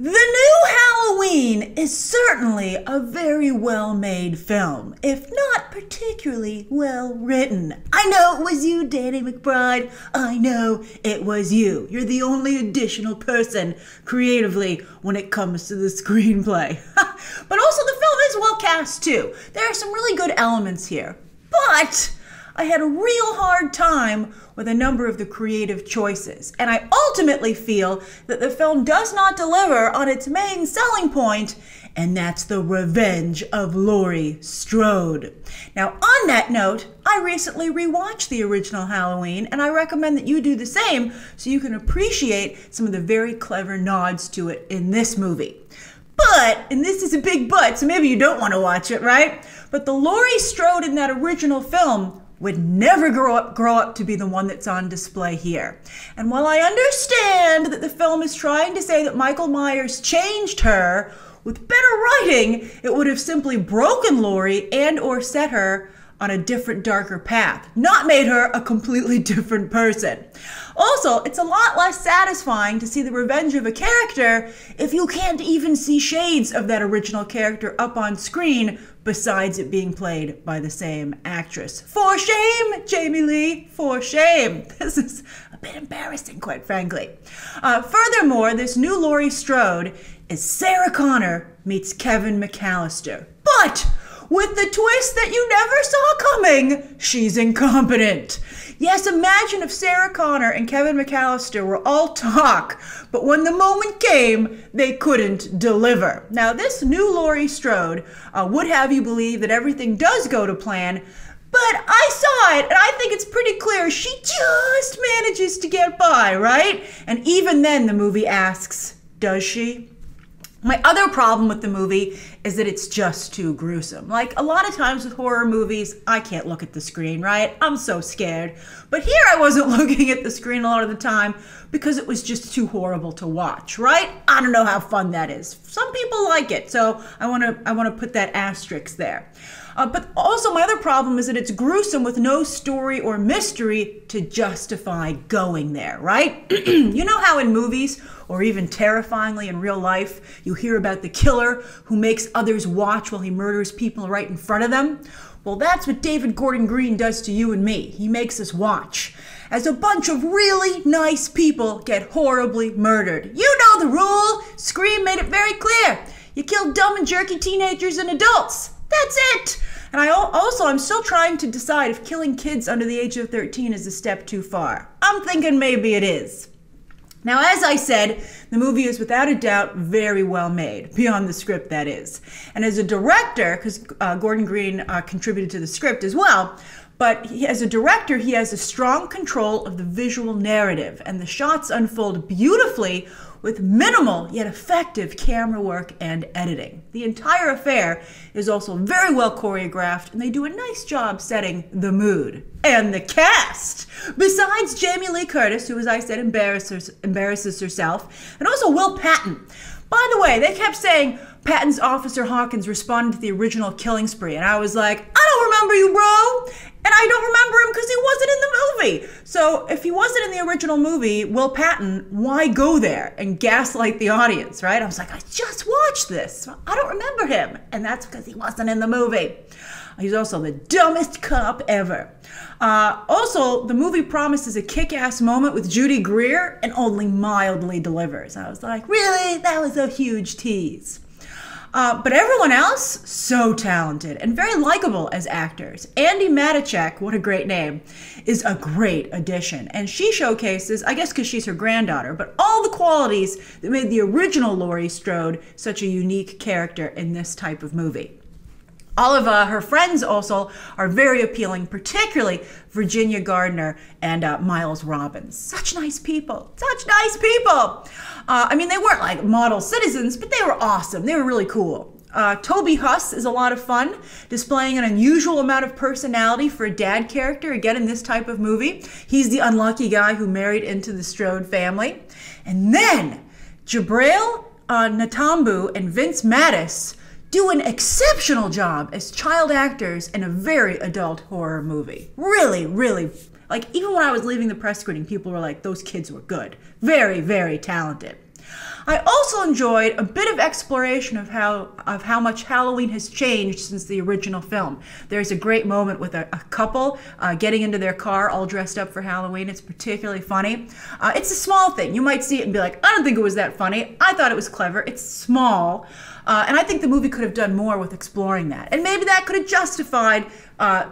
The new Halloween is certainly a very well-made film, if not particularly well-written. I know it was you, Danny McBride. I know it was you. You're the only additional person creatively when it comes to the screenplay. But also the film is well cast too. There are some really good elements here. But I had a real hard time with a number of the creative choices, and I ultimately feel that the film does not deliver on its main selling point, and that's the revenge of Laurie Strode. Now, on that note, I recently rewatched the original Halloween, and I recommend that you do the same so you can appreciate some of the very clever nods to it in this movie. But, and this is a big but, so maybe you don't want to watch it, right? But the Laurie Strode in that original film would never grow up to be the one that's on display here. And while I understand that the film is trying to say that Michael Myers changed her, with better writing, it would have simply broken Laurie and or set her on a different, darker path, not made her a completely different person. Also, it's a lot less satisfying to see the revenge of a character if you can't even see shades of that original character up on screen besides it being played by the same actress. For shame, Jamie Lee, for shame. This is a bit embarrassing, quite frankly. Furthermore, this new Laurie Strode is Sarah Connor meets Kevin McAllister. But with the twist that you never saw coming, she's incompetent. Yes, imagine if Sarah Connor and Kevin McAllister were all talk, but when the moment came, they couldn't deliver. Now, this new Laurie Strode would have you believe that everything does go to plan, but I saw it, and I think it's pretty clear she just manages to get by, right? And even then, the movie asks, does she? My other problem with the movie is that it's just too gruesome. Like a lot of times with horror movies, I can't look at the screen, right? I'm so scared. But here I wasn't looking at the screen a lot of the time because it was just too horrible to watch, right? I don't know how fun that is. Some people like it, so I want to put that asterisk there. But also my other problem is that it's gruesome with no story or mystery to justify going there, right? You know how in movies, or even terrifyingly in real life, you hear about the killer who makes others watch while he murders people right in front of them? Well, that's what David Gordon Green does to you and me. He makes us watch as a bunch of really nice people get horribly murdered. You know the rule. Scream made it very clear. You kill dumb and jerky teenagers and adults. That's it. And I'm still trying to decide if killing kids under the age of 13 is a step too far. I'm thinking maybe it is. Now, as I said, the movie is without a doubt very well made, beyond the script, that is. And as a director, because Gordon Green contributed to the script as well, but as a director, he has a strong control of the visual narrative, and the shots unfold beautifully with minimal yet effective camera work and editing. The entire affair is also very well choreographed, and they do a nice job setting the mood. And the cast! Besides Jamie Lee Curtis, who, as I said, embarrasses herself, and also Will Patton. By the way, they kept saying Patton's Officer Hawkins responded to the original Killing Spree, and I was like, I don't remember you, bro! And I don't remember him because he wasn't in the movie. So if he wasn't in the original movie, Will Patton, why go there and gaslight the audience, right? I was like, I just watched this. I don't remember him. And that's because he wasn't in the movie. He's also the dumbest cop ever. Also, the movie promises a kick-ass moment with Judy Greer and only mildly delivers. I was like, really? That was a huge tease. But everyone else, so talented and very likable as actors. Andi Matichak, what a great name, is a great addition. And she showcases, I guess because she's her granddaughter, but all the qualities that made the original Laurie Strode such a unique character in this type of movie. All of her friends also are very appealing, particularly Virginia Gardner and Miles Robbins. Such nice people. Such nice people. I mean, they weren't like model citizens, but they were awesome. They were really cool. Toby Huss is a lot of fun, displaying an unusual amount of personality for a dad character, again, in this type of movie. He's the unlucky guy who married into the Strode family. And then Jabril Natambu and Vince Mattis do an exceptional job as child actors in a very adult horror movie. Really, really, like even when I was leaving the press screening, people were like, those kids were good. Very, very talented. I also enjoyed a bit of exploration of how much Halloween has changed since the original film. There's a great moment with a couple getting into their car all dressed up for Halloween. It's particularly funny. It's a small thing. You might see it and be like, I don't think it was that funny. I thought it was clever. It's small. And I think the movie could have done more with exploring that. And maybe that could have justified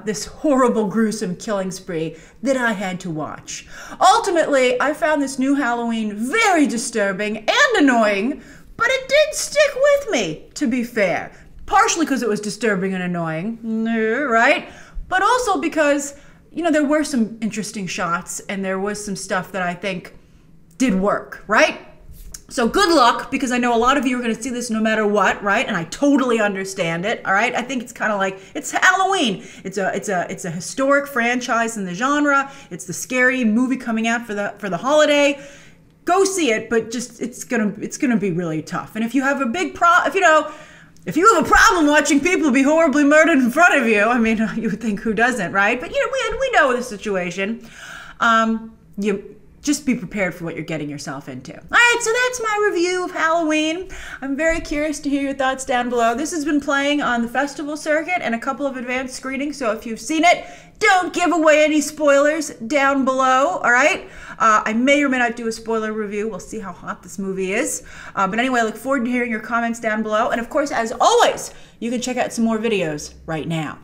this horrible, gruesome killing spree that I had to watch. Ultimately, I found this new Halloween very disturbing and annoying, but it did stick with me, to be fair. Partially because it was disturbing and annoying, right? But also because, you know, there were some interesting shots and there was some stuff that I think did work, right? So good luck, because I know a lot of you are going to see this no matter what, right? And I totally understand it, all right? I think it's kind of like, it's Halloween. It's a historic franchise in the genre. It's the scary movie coming out for the holiday. Go see it, but just it's gonna be really tough. And if you have a big if you have a problem watching people be horribly murdered in front of you, I mean, you would think who doesn't, right? But you know, we know the situation. You just be prepared for what you're getting yourself into. All right, so that's my review of Halloween. I'm very curious to hear your thoughts down below. This has been playing on the festival circuit and a couple of advanced screenings, so if you've seen it, don't give away any spoilers down below, all right? I may or may not do a spoiler review. We'll see how hot this movie is. But anyway, I look forward to hearing your comments down below. And of course, as always, you can check out some more videos right now.